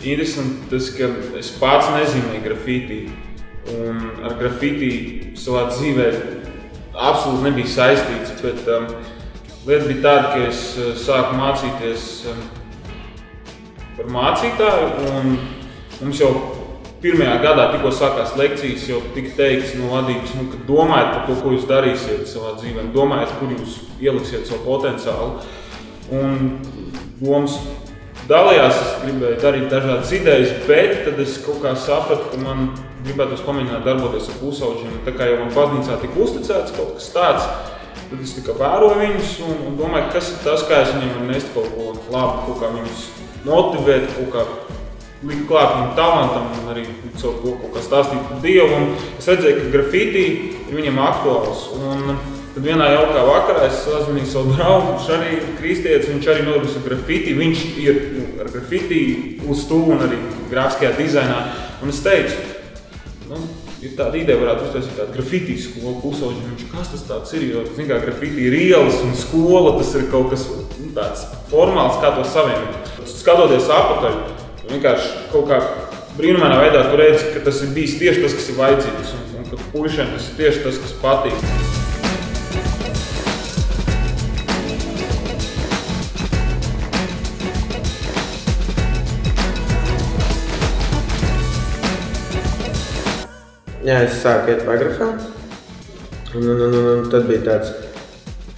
interesanti tas, ka es pats nezīmēju grafiti. Un ar grafiti savā dzīvē absolūti nebija saistīts, bet lieta bija tāda, ka es sāku mācīties par mācītāju, un mums jau pirmajā gadā tikko sākās lekcijas, jau tika teikts no vadības, ka domājiet par to, ko jūs darīsiet savā dzīvē, domājiet, kur jūs ieliksiet savu potenciālu. Un domas dalījās, es gribēju darīt dažādas idejas, bet tad es kaut kā sapratu, ka man gribētos pamēģināt darboties ar pusauģiem. Tā kā jau man baznīcā tika uzticēts kaut kas tāds, tad es tikai vēroju viņus un domāju, kas ir tas, kā es viņiem varu nest kaut ko labu, kaut kā viņus motivēt, kaut kā likt klāt viņu talantam un arī caur to kaut kā stāstīt par Dievu. Un es redzēju, ka grafiti ir viņam aktuāls. Un tad vienā jaukā vakarā es sazvanīju savu draugu, kurš arī ir kristietis, viņš arī nodarbojas ar grafiti. Viņš ir ar grafiti uz stūvu un arī grāfiskajā dizainā. Un es teicu, ir tāda ideja, varētu uztaisīt tādu grafiti skolu pusauģi. Viņš, kas tas tāds ir, jo, zin kā, grafiti ir ielas un skola, tas ir kaut kas tāds formāls, kā to savienot. Skatoties apakaļ, vienkārši kaut kā brīnumainā veidā tu redzi, ka tas ir bijis tieši tas, kas ir vajadzīgs, un ka puišiem tas ir tieši tas, kas patīk. Jā, es sāku iet pagrafā, un tad bija tāds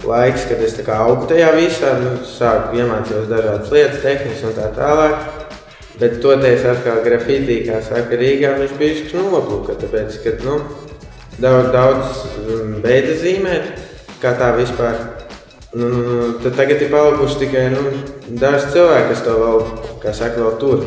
laiks, kad es tā kā augu tajā visā, sāku iemācījos dažādas lietas, tehnikas un tā tālāk. Bet toties atkal grafitī, kā saka Rīgā, viņš bišķi nobluka, tāpēc, ka daudz beidza zīmēt, kā tā vispār. Tad tagad ir palikuši tikai daži cilvēki, kas to vēl, kā saka, vēl tur.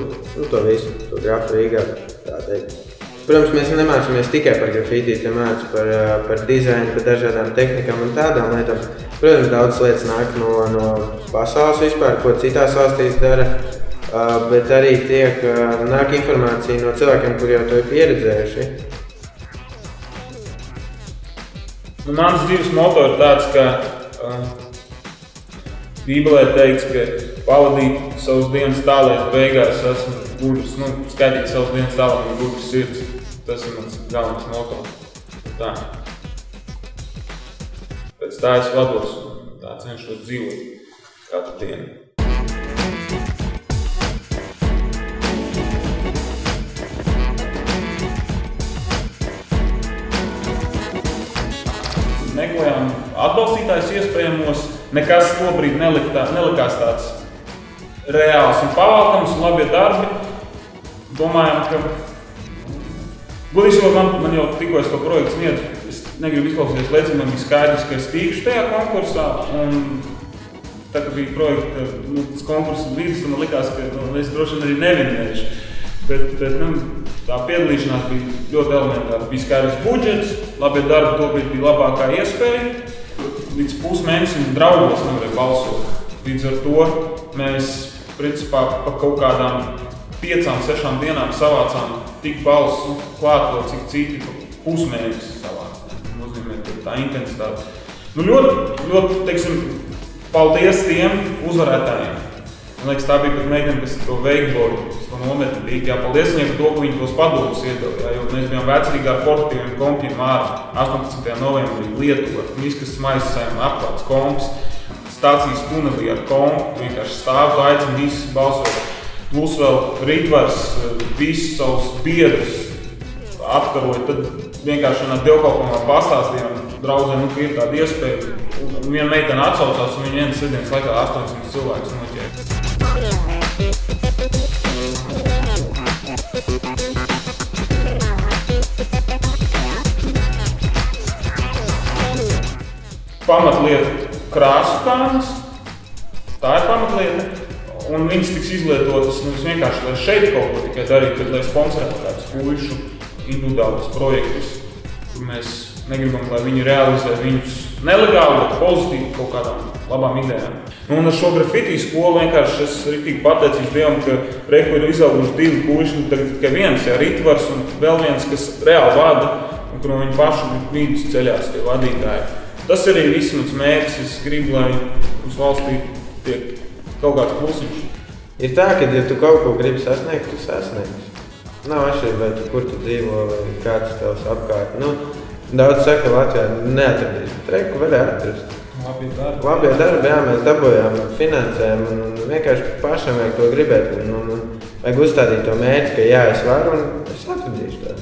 To visu, to grafu Rīgā, tā teikt. Protams, mēs nemācāmies tikai par grafitī, te mācu par dizainu, par dažādām tehnikām un tādām lietām. Protams, daudz lietas nāk no pasaules vispār, ko citās valstīs dara. Bet arī nāk informācija no cilvēkiem, kuri jau to ir pieredzējuši. Mans dzīves moto ir tāds, ka Bībelē teikts, ka pavadīt savas dienas tā, lai es beigās esmu gudrs, skaitīt savas dienas tā, lai man gudrs sirds. Tas ir mans galvenais moto. Tā. Pēc tā es vados un tā cenšos dzīvot katru dienu. Meklējām atbalstītājus iespējamos, nekas tobrīd nelikās tāds reāls un pavalkams un labie darbi. Domājām, ka godīgi man jau tikko es to projektu sniedzu, es negribu izklausīties liecīgi, man bija skaidrs, ka es tikšu tajā konkursā. Un tā, ka bija projekta, tas konkursa brīdis, man likās, ka es droši vien arī nevinēšu. Bet tā piedalīšanās bija ļoti elementāra. Bija skaidrs budžets, labie darbi tobrīd bija labākā iespēja. Līdz pusmēnesim draugos nevarēja balsot. Līdz ar to mēs principā pa kaut kādām 5-6 dienām savācām tik balsu klāt vēl, cik citi pa pusmēnesi savācām. Nozīmē, tā intensitāte. Ļoti, teiksim, paldies tiem uzvarētājiem. Man liekas, tā bija pat meitene, kas to wakeboardu, to nometni bija. Paldies viņiem par to, ka viņi tos padomus iedeva. Jo mēs bijām vecrīgā ar portatīviem kompiem ārā 18. novembrī Lietuvā. Viskas maizes saimā apklāts komps, stācijas tunelī ar kompu, vienkārši stāv, aicina visus balsot. Plus vēl Ritvars visus savus biedrus apkaroja. Tad vienkārši vienā dievkalpojumā pastāstījām draudzēm, ka ir tāda iespēja. Un viena meitene atsaucās, un viņa vienas sestdienas laikā 800 cilvēkus noķēra. Pamatlieta krāsu kānas, tā ir pamatlieta, un viņas tiks izlietotas vienkārši, lai šeit kaut ko tikai darītu, lai sponsorētu kādus puišu individuālus projektus, kur mēs negribam, lai viņi realizē viņus nelegāli, bet pozitīvi kaut kādām labām idejām. Un ar šo grafiti skolu vienkārši es riktīgi pateicīšu Dievam, ka reku ir izauguši 2 puiši, tagad tikai viens, Ritvars un vēl viens, kas reāli vada, un kur no viņu pašu vidus ceļās tie vadītāji. Tas arī viss mans mērķis. Es gribu, lai mums valstī tiek kaut kāds plusiņš. Ir tā, ka, ja tu kaut ko gribi sasniegt, tu sasniegsi. Nav atšķirība, vai tu, kur tu dzīvo, vai kāds tavs apkārt. Nu, daudz saka, Latvijā neatradīs, bet reku varēja atrast. Labie darbi, jā, mēs dabūjām finansējumu un vienkārši pašam vajag to gribēt. Un vajag uzstādīt to mērķi, ka jā, es varu un es atradīšu to.